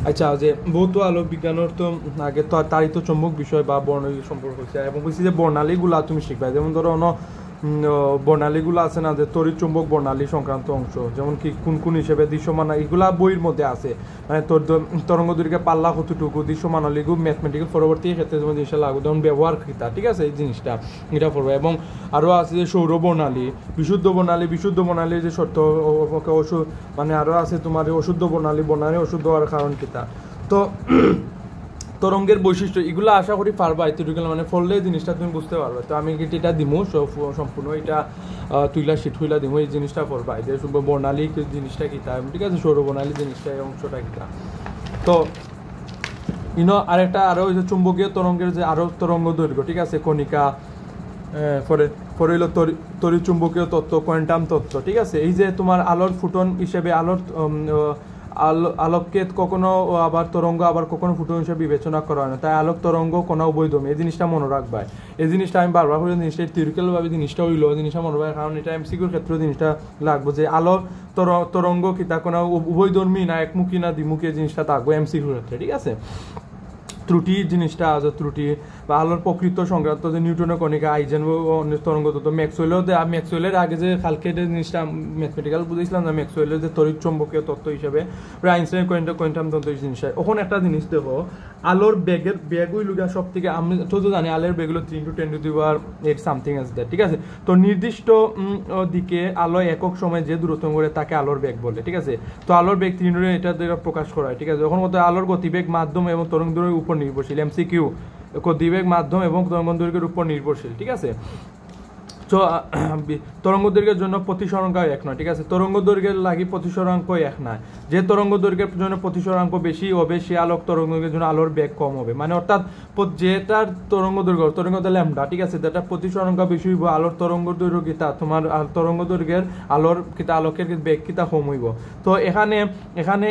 আচ্ছা, যে ভৌত আলোক বিজ্ঞানের তো আগে তো তারিত চুম্বক বিষয় বা বর্ণালী সম্পর্ক হচ্ছে, এবং বলছি যে বর্ণালীগুলা তুমি শিখবা, যেমন ধরো বর্ণালীগুলো আছে না, যে তড়িৎ চুম্বক বর্ণালী সংক্রান্ত অংশ, যেমন কি কোন কোন হিসেবে দৃশ্যমান, এগুলা বইয়ের মধ্যে আছে। মানে তরঙ্গ দৈর্ঘ্যে পাল্লা কতটুকু, দৃশ্যমানলিগু ম্যাথমেটিক্যাল পরবর্তী ক্ষেত্রে যেমন জিনিসটা লাগবে, যেমন ব্যবহার কিতা, ঠিক আছে, এই জিনিসটা এটা পড়বে। এবং আরও আছে যে সৌর বর্ণালী, বিশুদ্ধ বর্ণালী, বিশুদ্ধ বর্ণালীর যে শর্ত, ওষুধ মানে আরও আছে তোমার অশুদ্ধ বর্ণালী, বর্ণালী অশুদ্ধ হওয়ার কারণ কিতা। তো তরঙ্গের বৈশিষ্ট্য এগুলো আশা করি পারবা এতটুকু, মানে ফললে জিনিসটা তুমি বুঝতে পারবে। তো আমি এটা দিমু সম্পূর্ণ এটা তুইলা শিট হইলা দিমু, এই জিনিসটা পড়বা, যে বর্ণালী জিনিসটা কিতা, ঠিক আছে, সৌর বর্ণালী জিনিসটা এই অংশটা কিতা। তো আরও ওই যে চুম্বকীয় তরঙ্গের যে আরও তরঙ্গ দৈর্ঘ্য, ঠিক আছে, কণিকা, পরে হইল তড়িৎ চুম্বকীয় তত্ত্ব, কোয়ান্টাম তত্ত্ব, ঠিক আছে। এই যে তোমার আলোর ফুটন হিসেবে আলোককে কখনো আবার তরঙ্গ, আবার কখনো ফুটন হিসেবে বিবেচনা করা হয় না, তাই আলোক তরঙ্গ কোনো উভয়ধর্মী, এই জিনিসটা মনে রাখবে। এই জিনিসটা আমি বারবার করে জিনিসটা থিওরিক্যালভাবে জিনিসটা হইলো জিনিসটা মনে রাখবে, কারণ এটা এমসিকিউর ক্ষেত্রেও জিনিসটা লাগবে, যে আলোর তরঙ্গ কিতা কোনো উভয়ধর্মী না একমুখী না দ্বিমুখী, জিনিসটা থাকবে এমসিকিউর ক্ষেত্রে, ঠিক আছে। ত্রুটি জিনিসটা আছে, ত্রুটি বা আলোর প্রকৃত সংক্রান্ত যে নিউটনের কণিকা, আইজেন তরঙ্গ তত্ত্ব, ম্যাক্সওয়েলের আগে যে কালকে জিনিসটা ম্যাথমেটিক্যাল বুঝেছিলাম না, ম্যাক্সওয়েলের যে তড়িৎ চুম্বকীয় তত্ত্ব হিসেবে আইনস্টাইন কোয়ান্টাম তত্ত্ব জিনিসটা। ওখানে একটা জিনিস দেখো, আলোর বেগ হইল সব থেকে, আমি তো জানি আলোর বেগ হলো 3 × 10⁸ সামথিং আছে, ঠিক আছে। তো নির্দিষ্ট দিকে আলো একক সময় যে দূরত্ব করে তাকে আলোর বেগ বলে, ঠিক আছে। তো আলোর বেগ 3 এটা প্রকাশ করা হয়, ঠিক আছে। যখন মতো আলোর গতিবেগ মাধ্যম এবং তরঙ্গ দৈর্ঘ্যের উপর নির্ভরশীল, এমসিকিউ, গতিবেগ মাধ্যম এবং তরঙ্গ দৈর্ঘ্যের উপর নির্ভরশীল, ঠিক আছে। তো তরঙ্গ দৈর্ঘ্যের জন্য প্রতিসরাঙ্ক এক নয়, ঠিক আছে। তরঙ্গ দৈর্ঘ্যের লাগি প্রতিসরাঙ্ক এক নয়, যে তরঙ্গ দৈর্ঘ্যের জন্য প্রতিসরাঙ্ক বেশি হবে সে আলোক তরঙ্গ দৈর্ঘ্যের জন্য আলোর বেগ কম হবে, মানে অর্থাৎ যেটার তরঙ্গ দৈর্ঘ্য ল্যামডা, ঠিক আছে, যেটা প্রতিসরাঙ্ক বেশি হইব, আলোর তরঙ্গ দৈর্ঘ্য কিতা তোমার তরঙ্গ দৈর্ঘ্যের আলোর কিতা আলোকের বেগ কিতা কম হইব। তো এখানে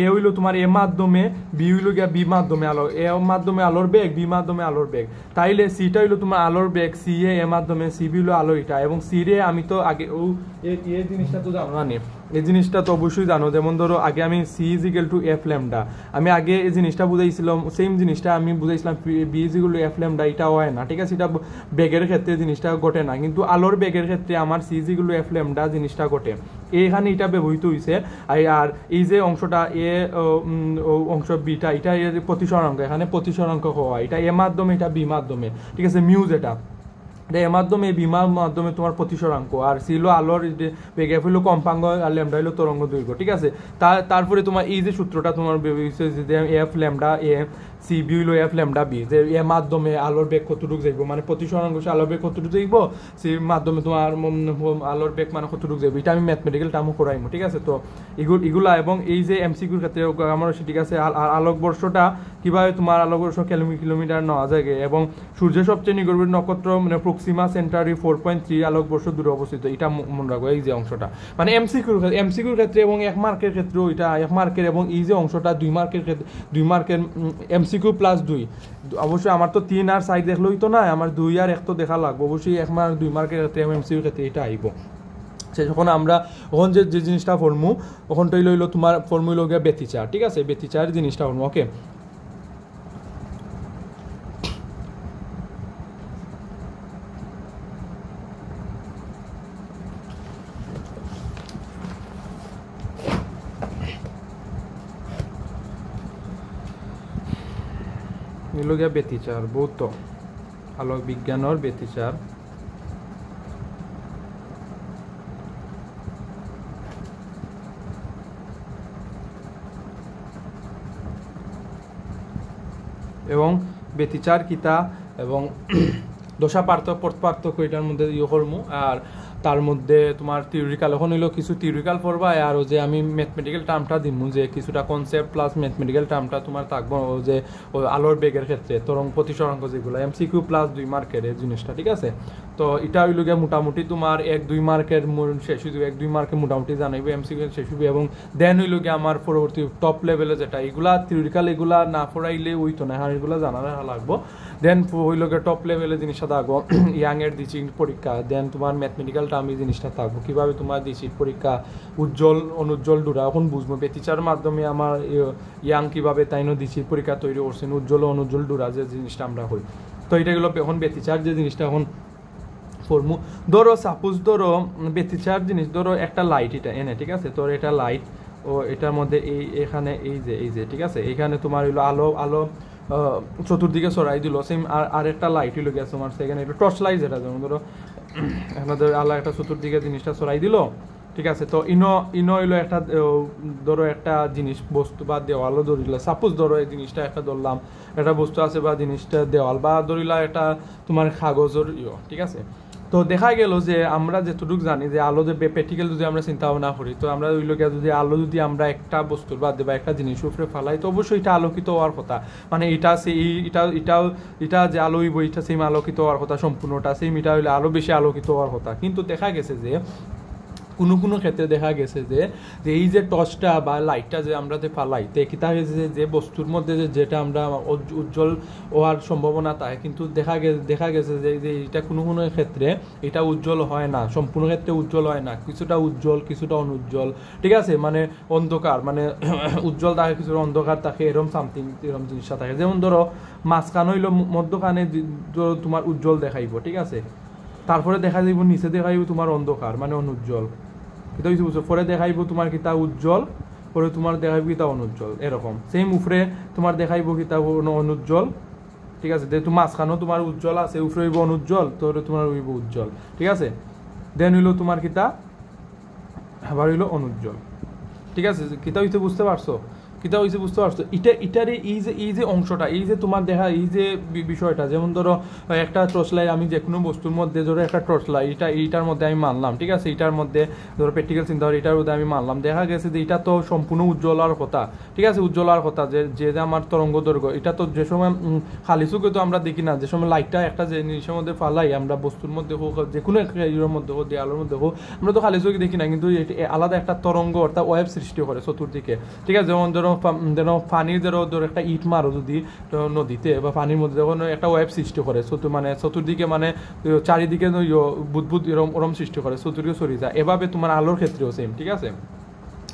এ হইল তোমার এ মাধ্যমে, বি হইল গিয়া বি মাধ্যমে আলো, এ মাধ্যমে আলোর বেগ, বি মাধ্যমে আলোর বেগ, তাইলে সিটা হইল তোমার আলোর বেগ, সি এ মাধ্যমে, সি বি হইল আলো এটা, এবং সি রে আমি তো আগে এই জিনিসটা তো জানো না, এই জিনিসটা তো অবশ্যই জানো। যেমন ধরো আগে আমি C is equal to F lambda, আমি আগে এই জিনিসটা বুঝাইছিলাম, সেম জিনিসটা আমি বুঝাইছিলাম B is equal to F lambda, এটা হয় না, ঠিক আছে, এটা বেগের ক্ষেত্রে জিনিসটা ঘটে না, কিন্তু আলোর বেগের ক্ষেত্রে আমার C is equal to F lambda জিনিসটা ঘটে, এখানে এটা ব্যবহৃত হয়েছে। আর এই যে অংশটা এ অংশ বিটা, এটা এর প্রতিসরাঙ্ক, এখানে প্রতিসরাঙ্ক হওয়া, এটা এ মাধ্যমে, এটা বি মাধ্যমে, ঠিক আছে, মিউজ এটা এর মাধ্যমে, বিমার মাধ্যমে তোমার প্রতিসরাঙ্ক, আর ছিল আলোর বেগ, এফ হইলো কম্পাঙ্ক, আর ল্যামডা হইলো তরঙ্গ দৈর্ঘ্য, ঠিক আছে। তারপরে তোমার এই যে সূত্রটা তোমার F lambda A, C B হইলো এফ ল্যামডা বি, যে এর মাধ্যমে আলোর বেগ কতটুকু যাইব, মানে প্রতিসরাঙ্ক আলোর বেগ কতটুকু যাইব, সির মাধ্যমে তোমার আলোর বেগ মানে কতটুকু যাইব, এটা আমি ম্যাথমেটিক্যাল টার্মও করাইমু, ঠিক আছে। তো এগুলা, এবং এই যে এমসিকিউর ক্ষেত্রে আমার, ঠিক আছে, আলোকবর্ষটা কিভাবে তোমার আলোকবর্ষ কিলোমিটার নেওয়া যায়, এবং সূর্যের সবচেয়ে নিকটবর্তী নক্ষত্র মানে প্রক্সিমা সেন্টারি 4.3 আলোকবর্ষ দূরে অবস্থিত, এটা মনে রাখবো, এই যে অংশটা, মানে এমসিকিউর ক্ষেত্রে এবং 1 মার্কের ক্ষেত্রেও এটা 1 মার্কের, এবং এই যে অংশটা 2 মার্কের ক্ষেত্রে, 2 মার্কের এমসিকিউ প্লাস 2, অবশ্যই আমার তো 3 আর 4 দেখলেই তো না, আমার 2 আর 1 তো দেখা লাগবে, অবশ্যই 1 মার্ক 2 মার্কের ক্ষেত্রে এমসিকিউর ক্ষেত্রে এটা আইব। যখন আমরা ওখান যে জিনিসটা ফর্মু, ওখানটাই লইলো তোমার ফর্মুলা গিয়ে ব্যতিচার, ঠিক আছে, ব্যতিচার জিনিসটা ফর্মু, ওকে। এগুলো গিয়া ব্যতিচার, ভৌত আলোক বিজ্ঞানের ব্যতিচার, এবং ব্যতিচার কিতা, এবং দশা পার্থক্য এটার মধ্যে ইয়ে করমু, আর তার মধ্যে তোমার থিওরিক্যাল, এখন হইলো কিছু থিওরিক্যাল পড়বা, আর যে আমি ম্যাথমেটিক্যাল টার্মটা দিমু, যে কিছুটা কনসেপ্ট প্লাস ম্যাথমেটিক্যাল টার্মটা তোমার থাকবো, যে আলোর বেগের ক্ষেত্রে তরঙ্গ প্রতিসরাঙ্ক যেগুলো এমসিকিউ প্লাস 2 মার্কের এই জিনিসটা, ঠিক আছে। তো তো এটা হইল গিয়ে মোটামুটি তোমার 1-2 মার্কের শেষ হইব, 1-2 মার্কে মোটামুটি জানাইব এমসিকিউ শেষ হইব। এবং দেন হইল গিয়ে আমার পরবর্তী টপ লেভেলে যেটা এগুলা থিওরিক্যাল এগুলা না পড়াইলে হইতো না, হ্যাঁ এগুলা জানা লাগবো। দেন হইল গিয়ে টপ লেভেলে জিনিসটা থাকবো ইয়াংয়ের দিচ্ছি পরীক্ষা, দেন তোমার ম্যাথমেটিক্যাল টার্ম এই জিনিসটা থাকবো, কীভাবে তোমার দিচ্ছি পরীক্ষা উজ্জ্বল অনুজ্জ্বল ডুরা এখন বুঝবো বেতিচার মাধ্যমে আমার ইয়াং কীভাবে তাইনও দিচ্ছি পরীক্ষা তৈরি করছেন উজ্জ্বল অনুজ্জ্বল ডুরা যে জিনিসটা আমরা হই। তো এটা গেলো এখন বেতিচার যে জিনিসটা এখন ফর্মু। ধরো সাপোজ ধরো বেতিচার জিনিস, ধরো একটা লাইট এটা এনে, ঠিক আছে, তোর এটা লাইট ও এটার মধ্যে এখানে এই যে ঠিক আছে, এখানে তোমার হইলো আলো চতুর্দিকে ছড়াই দিল, সেম আর একটা লাইট হইলো গেছে তোমার সেখানে এটা টর্চ লাইট যেটা, যেমন ধরো এখানে আলো একটা চতুর্দিকে জিনিসটা ছড়াই দিল, ঠিক আছে। তো ইনো হইলো একটা ধরো একটা জিনিস বস্তু বা দেওয়ালও ধরিল, সাপোজ ধরো এই জিনিসটা একটা ধরলাম একটা বস্তু আছে বা জিনিসটা দেওয়াল বা ধরিলা একটা তোমার কাগজের ঠিক আছে। তো দেখা গেল যে আমরা যেটুকু জানি যে আলো যে প্র্যাকটিক্যাল যদি আমরা চিন্তা ভাবনা করি, তো আমরা ওই লোকে যদি আলো যদি আমরা একটা বস্তুর বাদে বা একটা জিনিস উপরে ফেলাই, তো অবশ্যই এটা আলোকিত হওয়ার কথা, মানে এটা সেই এটা যে আলো হইব এটা সেম আলোকিত হওয়ার কথা, সম্পূর্ণটা সেম এটা হইলে আরও বেশি আলোকিত হওয়ার কথা। কিন্তু দেখা গেছে যে কোনো ক্ষেত্রে দেখা গেছে যে এই যে টর্চটা বা লাইটটা যে আমরা যে ফালাই তো কিতা হয়েছে যে বস্তুর মধ্যে যেটা আমরা উজ্জ্বল হওয়ার সম্ভাবনা থাকে, কিন্তু দেখা গেছে যে এটা কোনো ক্ষেত্রে এটা উজ্জ্বল হয় না, সম্পূর্ণ ক্ষেত্রে উজ্জ্বল হয় না, কিছুটা উজ্জ্বল কিছুটা অনুজ্জ্বল, ঠিক আছে, মানে অন্ধকার মানে উজ্জ্বল থাকে কিছুটা অন্ধকার থাকে, এরকম সামথিং এরকম জিনিসটা থাকে। যেমন ধরো মাঝখান হইলো মধ্যখানে তোমার উজ্জ্বল দেখাইব, ঠিক আছে, তারপরে দেখা যাইব নিচে দেখাইব তোমার অন্ধকার মানে অনুজ্জ্বল, এটা হচ্ছে বুঝছো, পরে দেখাইব তোমার কিতা উজ্জ্বল, পরে তোমার দেখাইব কিতা অনুজ্জ্বল, এরকম সেম উপরে তোমার দেখাইব কিতা অনুজ্জ্বল, ঠিক আছে, যেহেতু মাঝখানেও তোমার উজ্জ্বল আছে উপরে হইব অনুজ্জ্বল, তোরে তোমার হইব উজ্জ্বল, ঠিক আছে। দেন হইলো তোমার কিতা আবার হইলো অনুজ্জ্বল, ঠিক আছে, কিতা হইতে বুঝতে পারছো, কিতা হয়েছে বুঝতে পারছো। এটারে এই যে অংশটা এই যে তোমার দেখা এই যে বিষয়টা, যেমন ধরো একটা টর্চ লাইট আমি যে কোনো বস্তুর মধ্যে ধরো একটা টর্চ লাইট এইটার মধ্যে আমি মানলাম, ঠিক আছে, এটার মধ্যে ধরো প্র্যাকটিক্যাল চিন্তা করি এটার মধ্যে আমি মানলাম, দেখা গেছে যে এটা তো সম্পূর্ণ উজ্জ্বল হওয়ার কথা, ঠিক আছে, উজ্জ্বল হওয়ার কথা, যে আমার তরঙ্গ দৈর্ঘ্য এটা তো যে সময় খালি চোখে তো আমরা দেখি না, যে সময় লাইটটা একটা যে জিনিসের মধ্যে ফালাই আমরা বস্তুর মধ্যে হোক যে কোনো একটা ইয়ের মধ্যে হোক দেয়ালের মধ্যে হোক আমরা তো খালি চোখে দেখি না, কিন্তু আলাদা একটা তরঙ্গ অর্থাৎ ওয়েব সৃষ্টি করে চতুর্দিকে, ঠিক আছে। যেমন ধরো পানির ধরো একটা ইট মারো যদি নদীতে বা পানির মধ্যে যখন একটা ওয়েব সৃষ্টি করে মানে চতুর্দিকে মানে চারিদিকে বুদবুদ ওরম সৃষ্টি করে চতুর্দিকে ছড়িয়ে যায়, এভাবে তোমার আলোর ক্ষেত্রেও সেম, ঠিক আছে।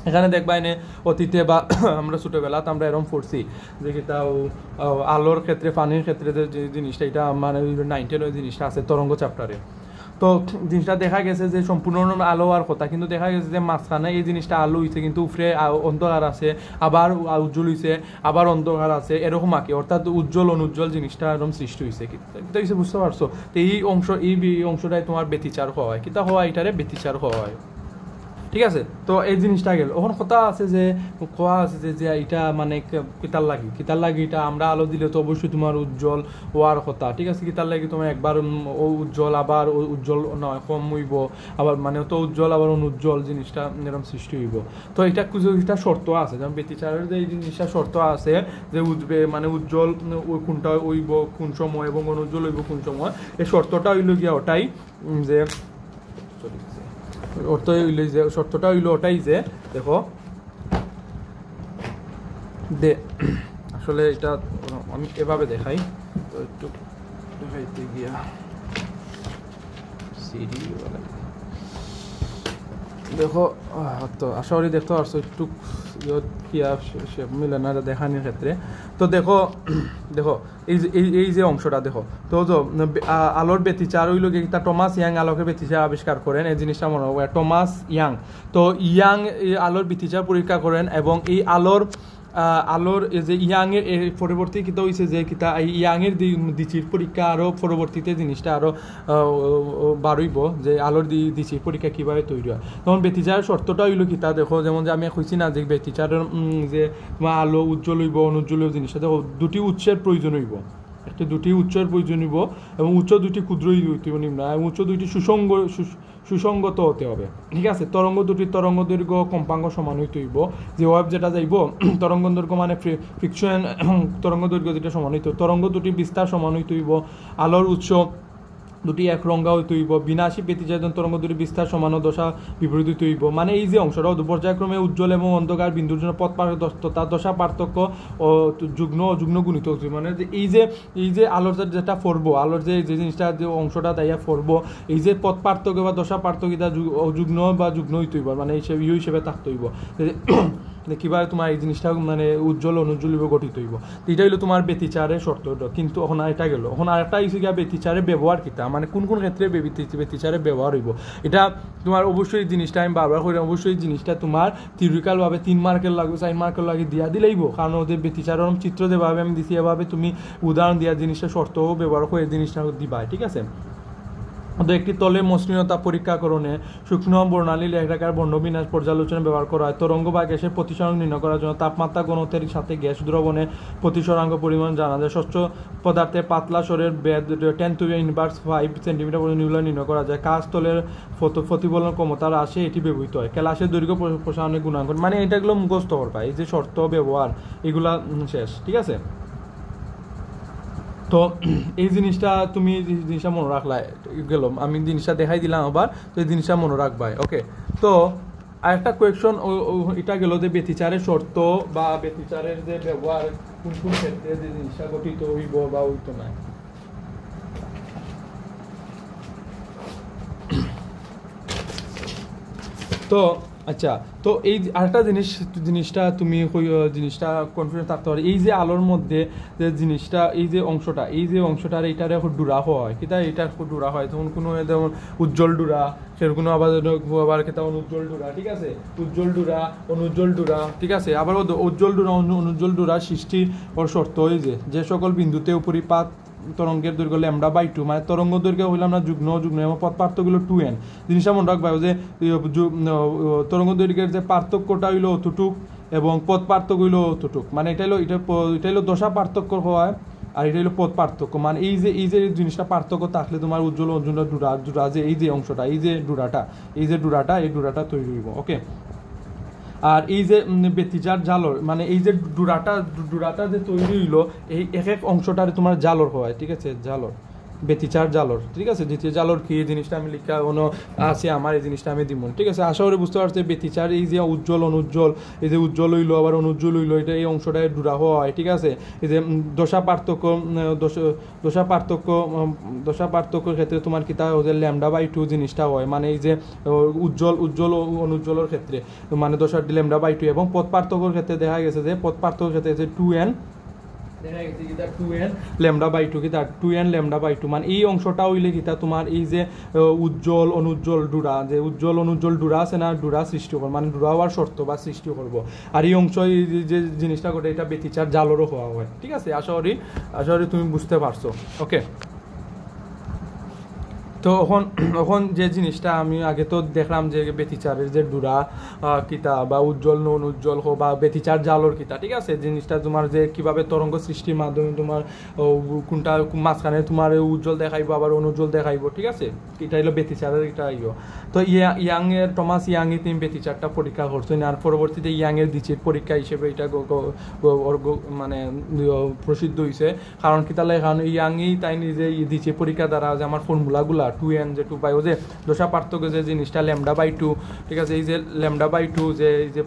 এখানে দেখবা এনে অতীতে বা আমরা ছোটোবেলাতে আমরা এরকম পড়ছি যে তাও আলোর ক্ষেত্রে পানির ক্ষেত্রে যে জিনিসটা এটা মানে 9 ওই জিনিসটা আছে তরঙ্গ চ্যাপ্টারে। তো জিনিসটা দেখা গেছে যে সম্পূর্ণ আলো হওয়ার কথা, কিন্তু দেখা গেছে যে মাঝখানে এই জিনিসটা আলো হয়েছে কিন্তু উপরে অন্ধকার আছে, আবার উজ্জ্বল হয়েছে আবার অন্ধকার আছে, এরকম আঁকে, অর্থাৎ উজ্জ্বল অনুজ্জ্বল জিনিসটা এরকম সৃষ্টি হয়েছে, কিন্তু বুঝতে পারছো। তো এই অংশটাই তোমার ব্যতিচার হওয়া হয়, কিতা হওয়া এটারে ব্যতিচার হওয়া হয়, ঠিক আছে। তো এই জিনিসটা গেল, এখন কথা আছে যে কোয়া আছে যে এটা মানে কিতার লাগি এটা আমরা আলো দিলে তো অবশ্যই তোমার উজ্জ্বল হওয়ার কথা, ঠিক আছে, কিতার লাগি তোমার একবার উজ্জ্বল আবার উজ্জ্বল নয় কম হইব, আবার মানে তো উজ্জ্বল আবার অনুজ্জ্বল জিনিসটা এরকম সৃষ্টি হইব। তো এটা কিছুটা শর্ত আছে, যেমন ব্যতিচারের যে এই জিনিসটা শর্ত আছে যে উঠবে মানে উজ্জ্বল ওই কোনটা হইব কোন সময় এবং অনুজ্জ্বল হইব কোন সময়, এই শর্তটা হইল গিয়া ওটাই যে শর্তটা হইলো ওটাই যে দেখো আসলে এটা আমি এভাবে দেখাই, তো একটু দেখাইতে গিয়া দেখো তো আশা করি দেখতে পারছো একটু কি মিলে না দেখানোর ক্ষেত্রে। তো দেখো এই যে অংশটা দেখো, তো আলোর ব্যতিচার হইল গিয়ে টমাস ইয়াং আলোকের ব্যতিচার আবিষ্কার করেন, এই জিনিসটা মনে হয় টমাস ইয়াং। তো ইয়াং আলোর ব্যতিচার পরীক্ষা করেন এবং এই আলোর এই যে ইয়াংয়ের পরবর্তী কিতা হয়েছে যে কিতা ইয়াংয়ের দিচির পরীক্ষা আরও পরবর্তীতে জিনিসটা আরও বাড়ইব যে আলোর দিচির পরীক্ষা কীভাবে তৈরি হয়। তখন ব্যতিচারের শর্তটা হইল কিতা দেখো, যেমন যে আমি কইছি না যে ব্যতিচারের যে তোমার আলো উজ্জ্বল হইব অনুজ্জ্বল হইব জিনিসটা দেখো দুটি উৎসের প্রয়োজন হইব, একটা দুটি উচ্চের প্রয়োজন হইব এবং উচ্চ দুটি ক্ষুদ্রই হইতে নিম্ন এবং উচ্চ দুইটি সুসংগত হতে হবে, ঠিক আছে। তরঙ্গ দৈর্ঘ্য কম্পাঙ্ক সমান হইতে হইব, যে ওয়েব যেটা যাইব তরঙ্গ দৈর্ঘ্য মানে ফ্রিকশন তরঙ্গ দৈর্ঘ্য যেটা সমান হইতে তরঙ্গ দুটি বিস্তার সমান হইতে হইব, আলোর উৎস দুটি এক রঙা হইতে হইব, বিনাশী ব্যতিচারজন তরঙ্গ দুটি বিস্তার সমান ও দশা বিপরীত হইতে হইব। মানে এই যে অংশটা পর্যায়ক্রমে উজ্জ্বল এবং অন্ধকার বিন্দুর জন্য পথ তার দশা পার্থক্য ও যুগ্ন গুণিত হচ্ছে। মানে এই যে আলোর যেটা ফরবো, আলোর যে জিনিসটা যে অংশটা তাইয়া ফরবো, এই যে পথ পার্থক্য বা দশা পার্থক্য যুগ্ন হইতে হইব, মানে হিসেবে থাকতে হইব কিভাবে তোমার এই জিনিসটা মানে উজ্জ্বল অনুজ্জ্বল গঠিত হইব। এটা হইলো তোমার ব্যতিচারের শর্ত। কিন্তু এখন এটা গেল, এখন আরেকটা হচ্ছে গিয়া ব্যতিচারের ব্যবহার কিতা, মানে কোন কোন ক্ষেত্রে ব্যতিচারের ব্যবহার হইব। এটা তোমার অবশ্যই জিনিসটা আমি বারবার করি, অবশ্যই জিনিসটা তোমার থিওরিক্যালভাবে 3 মার্কের লাগবে 4 মার্কের লাগে দিয়া দিলেইব, কারণ ওদের ব্যতিচারের চিত্র যেভাবে আমি দিছি এভাবে তুমি উদাহরণ দিয়া জিনিসটা শর্ত ব্যবহার করে জিনিসটা দিবা, ঠিক আছে। একটি তলের মসৃণতা পরীক্ষাকরণে শুকনো বর্ণালী লেখাকার বর্ণবিন্যাস পর্যালোচনা ব্যবহার করা হয়। তরঙ্গ বা গ্যাসের প্রতিসরাঙ্ক নির্ণয় করার জন্য তাপমাত্রা ঘনত্বের সাথে গ্যাস দ্রবণের প্রতিসরাঙ্ক পরিমাণ জানা যায়। স্বচ্ছ পদার্থের পাতলা স্বরের বেদ 10⁻⁵ সেন্টিমিটার পর্যন্ত নির্ণয় করা যায়। কাজ তলের প্রতিফলন ক্ষমতার আসে এটি ব্যবহৃত হয়। ক্লাসের দৈর্ঘ্য প্রসারণের গুণাঙ্ক, মানে এটাগুলো মুখস্থ করবা, এই যে শর্ত ব্যবহার এগুলা শেষ, ঠিক আছে। তো এই জিনিসটা তুমি জিনিসটা মনে রাখলা গেল, আমি জিনিসটা দেখাই দিলাম আবার, তো এই জিনিসটা মনে রাখবাই, ওকে। তো আরেকটা কোয়েকশন এটা গেল যে ব্যতিচারের শর্ত বা ব্যতিচারের যে ব্যবহার কোন কোন ক্ষেত্রে যে জিনিসটা গঠিত হইব বা হইতো না। তো আচ্ছা, তো এই আরেকটা জিনিসটা তুমি জিনিসটা কনফিডেন্স থাকতে পারে, এই যে আলোর মধ্যে যে জিনিসটা এই যে অংশটার এইটার এখন ডুরা হয় কিতা, এইটার ডুরা হয় তখন কোনো যেমন উজ্জ্বল ডুরা, সেরকম আবার কেতা অনুজ্জ্বল ডুরা, ঠিক আছে, উজ্জ্বল ডুরা অনুজ্জ্বল ডুরা, ঠিক আছে। আবার উজ্জ্বল ডুরা অনুজ্জ্বল ডুরা সৃষ্টি ওর শর্ত ওই যে সকল বিন্দুতে উপরিপাত তরঙ্গের দৈর্ঘ্য λ/2, মানে তরঙ্গ দৈর্ঘ্য হইলাম না যুগ্ন এবং পথ পার্থক্যগুলো 2n। জিনিসটা মনে রাখবা যে তরঙ্গ দৈর্ঘ্যের যে পার্থক্যটা হইলো অতটুক এবং পথ পার্থক্য হইলো অতটুক, মানে এটা হইলো দশা পার্থক্য হয়, আর এটা হইলো পথ পার্থক্য। মানে এই যে জিনিসটা পার্থক্য থাকলে তোমার উজ্জ্বল অঞ্জনটা ডুরা যে এই যে অংশটা এই ডুরাটা তৈরি হইব, ওকে। আর এই যে ব্যতিচার জালর, মানে এই যে ডুরাটা যে তৈরি হইলো এই এক অংশটারে তোমার জালর হয়, ঠিক আছে, জালর ব্যতিচার জালর, ঠিক আছে। দ্বিতীয় জালর কি এই জিনিসটা আমি লিখা আছে আমার, এই জিনিসটা আমি দিব, ঠিক আছে। আশা করি বুঝতে পারছি ব্যতিচার এই যে উজ্জ্বল অনুজ্জ্বল, এই যে উজ্জ্বল হইলো আবার অনুজ্জ্বল হইলো, এটা এই অংশটায় ডুরা হয়, ঠিক আছে। এই যে দশা পার্থক্যর ক্ষেত্রে তোমার কি তা λ/2 জিনিসটা হয়, মানে এই যে উজ্জ্বল অনুজ্জ্বলের ক্ষেত্রে মানে দশা λ/2, এবং পথ পার্থক্যর ক্ষেত্রে দেখা গেছে যে পথ পার্থক্যের ক্ষেত্রে যে 2n λ/2, মানে এই অংশটা হইলে কিতা তোমার এই যে উজ্জ্বল অনুজ্জ্বল ডুরা আছে না, ডুরা সৃষ্টি করবো, মানে ডুরা হওয়ার শর্ত বা সৃষ্টি করবো। আর এই অংশ যে জিনিসটা ঘটে এটা ব্যতিচার জালরও হওয়া হয়, ঠিক আছে। আশা করি তুমি বুঝতে পারছো, ওকে। তো এখন যে জিনিসটা আমি আগে তো দেখলাম যে ব্যতিচারের যে ডুরা কিতা বা উজ্জ্বল নন উজ্জ্বল হোক বা ব্যতিচার জালর কিতা, ঠিক আছে। জিনিসটা তোমার যে কিভাবে তরঙ্গ সৃষ্টির মাধ্যমে তোমার কোনটা মাঝখানে তোমার উজ্জ্বল দেখাইবো আবার অনুজ্জ্বল দেখাইবো, ঠিক আছে। এটা হলো ব্যতিচারের এটা আইও। তো টমাস ইয়াংয়ে তিনি ব্যতিচারটা পরীক্ষা করছেন, আর পরবর্তীতে ইয়াংয়ের দ্বিতীয় পরীক্ষা হিসেবে এটা মানে প্রসিদ্ধ হয়েছে। কারণ কি তাহলে কারণ ইয়াংই তাই নিজে দ্বিতীয় পরীক্ষা দ্বারা যে আমার ফর্মুলাগুলা 2n যে 2 পাই, ও যে দশা পার্থক্য যে জিনিসটা λ/2, ঠিক আছে, এই যে λ/2 যে এই যে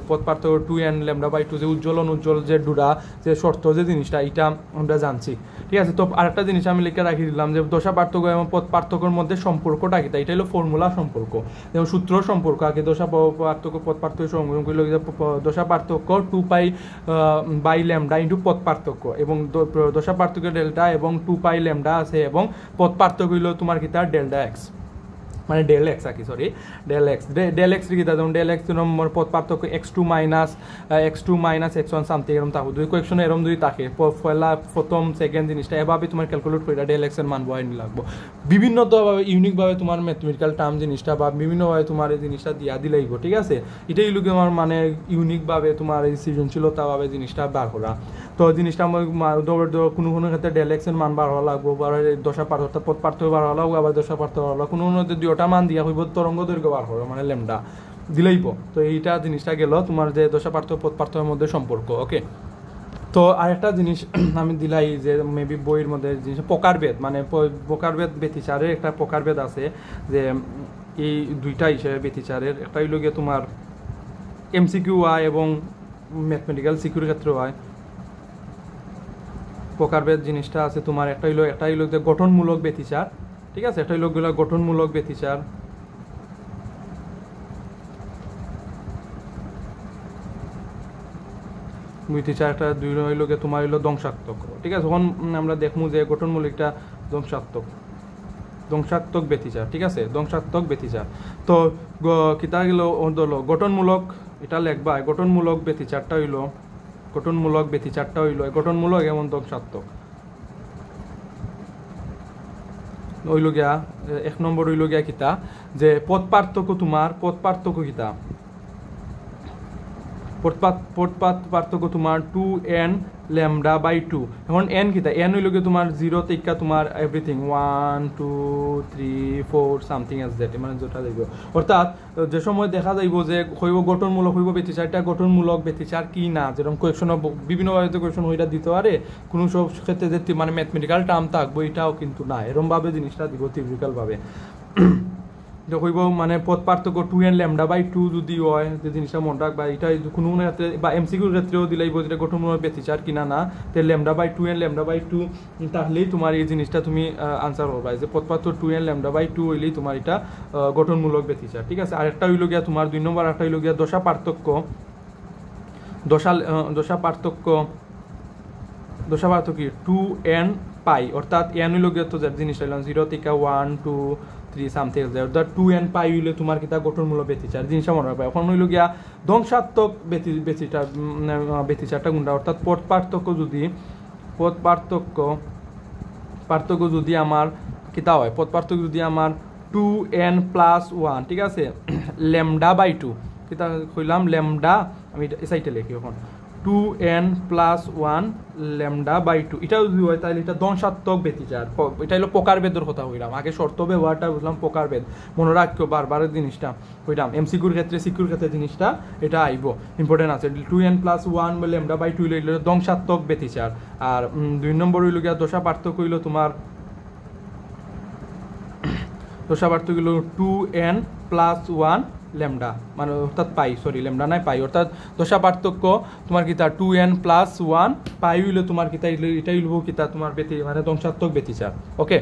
পথ পার্থক্য 2n λ/2 যে উজ্জ্বল অনুজ্জ্বল যে ডুরা যে শর্ত যে জিনিসটা এটা আমরা জানছি, ঠিক আছে। তো আরেকটা জিনিস আমি লিখে রাখি দিলাম যে দশা পার্থক্য এবং পথ পার্থক্যের মধ্যে সম্পর্কটা কি, এটা হলো ফর্মুলা সম্পর্ক, যেমন সূত্র সম্পর্ক আগে দশা পার্থক্য পথ পার্থক্য সম্পর্ক হলো দশা পার্থক্য 2π/λ ইন্টু পথ পার্থক্য, এবং দশা পার্থক্য ডেল্টা এবং 2π λ আছে, এবং পথ পার্থক্য হইলো তোমার কি তার ডেল্টা এক্স, মানে ডেল এক্স আর কি, সরি ডেল এক্স কি যেমন ডেল এক্স নম্বর পথ পার্থক্য x2 - x1 সামথিং এরকম থাকবে, দুই কোয়েকশন এরকম দুই থাকে পয়লা প্রথম সেকেন্ড জিনিসটা এভাবে তোমার ক্যালকুলেট করে ডেল এক্স এর মান বহাই নিয়ে লাগবো। বিভিন্ন তো ইউনিকভাবে তোমার ম্যাথমেটিক্যাল টার্ম জিনিসটা বা বিভিন্নভাবে তোমার এই জিনিসটা দিয়া দিলেইব, ঠিক আছে। এটাই হলো আমার মানে ইউনিকভাবে তোমার এই সৃজনশীলতাভাবে জিনিসটা বার করা। তো জিনিসটা আমার কোনো ক্ষেত্রে ডেল এক্স এর মান বার হওয়া লাগবো, বা দশা পার্থক্য পথ পার্থক্য বার হওয়া লাগবো, আবার দশা পার্থক্য হওয়া কোনো দুইটা মান দিয়া হইব তরঙ্গ দৈর্ঘ্য বার করো, মানে ল্যামডা দিলেইব। তো এইটা জিনিসটা গেল তোমার যে দশা পার্থক্য পথ পার্থক্যের মধ্যে সম্পর্ক, ওকে। তো আরেকটা জিনিস আমি দিলাই যে মেবি বইয়ের মধ্যে জিনিস প্রকারভেদ, মানে প্রকারভেদ ব্যতিচারের একটা প্রকারভেদ আছে, যে এই দুইটা হিসেবে ব্যতিচারের একটা হইল গিয়ে তোমার এমসিকিউ হয় এবং ম্যাথমেটিক্যাল সিকিউর ক্ষেত্রে হয়। প্রকারভেদ জিনিসটা আছে তোমার একটা হইল যে গঠনমূলক ব্যতিচার, ঠিক আছে, একটা হইল গঠনমূলক ব্যতিচার, ব্যতিচার একটা দুই হইল গিয়ে তোমার হইলো ধ্বংসাত্মক, ঠিক আছে। তখন আমরা দেখবো যে গঠনমূলকটা ধ্বংসাত্মক ব্যতিচার, ঠিক আছে, ধ্বংসাত্মক ব্যতিচার। তো কিতা গেল হলো গঠনমূলক, এটা লেখবা গঠনমূলক ব্যতিচারটা হইল গঠনমূলক এবং ধ্বংসাত্মক হইল গিয়া 1 নম্বর হইল গিয়া কিতা যে পথ পার্থক্য কিতা, পথ পার্থক্য তোমার 2n λ/2। এখন n কিতা, n হইল গিয়ে তোমার 0 থেকে তোমার এভরিথিং 1 2 3 4 সামথিং এজ দ্যাট, মানে যেটা যাইব। অর্থাৎ যে সময় দেখা যাইব যে হইব গঠনমূলক হইব ব্যতিচারটা গঠনমূলক ব্যতিচার কি না, যেরকম কোয়েকশন বিভিন্নভাবে তো কোয়েকশন হইটা দিতে পারে, কোনো সব ক্ষেত্রে যে মানে ম্যাথমেটিক্যাল টার্ম থাকবো এটাও কিন্তু না, এরমভাবে জিনিসটা দিব থিওরিটিক্যালভাবে। হইব মানে পথ পার্থক্য 2n λ/2 যদি হয়, যে জিনিসটা মনে রাখবা, এটা কোনো ক্ষেত্রে বা এমসিকিউর ক্ষেত্রেও দিলাইব যেটা গঠনমূলক ব্যতিচার কিনা না, তো λ/2n λ/2 তাহলেই তোমার এই জিনিসটা তুমি আনসার করবা, যে পথ পার্থক্য 2n λ/2 হইলেই তোমার এটা গঠনমূলক ব্যতিচার, ঠিক আছে। আর একটা হইল গিয়া তোমার 2 নম্বর একটা হইল গিয়া দশা পার্থক্য 2n পাই, অর্থাৎ n হইল গিয়া তো জিনিসটা 0 থেকে 1 2 3 সামথিং অর্থাৎ 2n পাই হইলে তোমার কিতা গঠনমূলক ব্যতিচার, জিনিসটা মনে রাখবা। এখন হইল গিয়া ধ্বংসাত্মক ব্যতিচারটা কোনটা, অর্থাৎ পথ পার্থক্য যদি আমার কিতা হয়, পথ পার্থক্য যদি আমার 2n + 1, ঠিক আছে, λ/2 কিতা কইলাম আমি এই সাইডে লিখি এখন 2n + 1 λ/2, এটা যদি হয় তাহলে এটা ধ্বংসাত্মক ব্যতিচার। এটা হলো প্রকারভেদের কথা হইলাম, আগে শর্ত ব্যবহারটা বুঝলাম, প্রকারভেদ মনে রাখিও বারবার জিনিসটা হইলাম, সিকিউর ক্ষেত্রে জিনিসটা এটা আইব, ইম্পর্টেন্ট আছে। 2n + 1 λ/2 হইল ধ্বংসাত্মক ব্যতিচার। আর 2 নম্বর হইল গিয়া দশা পার্থক্য হইল তোমার 2n + 1 ল্যামডা, মানে অর্থাৎ পাই, ল্যামডা নাই পাই, অর্থাৎ দশা পার্থক্য তোমার কিতা 2n + 1 পাই হইলে তোমার কিতা, এটাই হইল কিতা তোমার মানে ধ্বংসাত্মক ব্যতিচার। ওকে।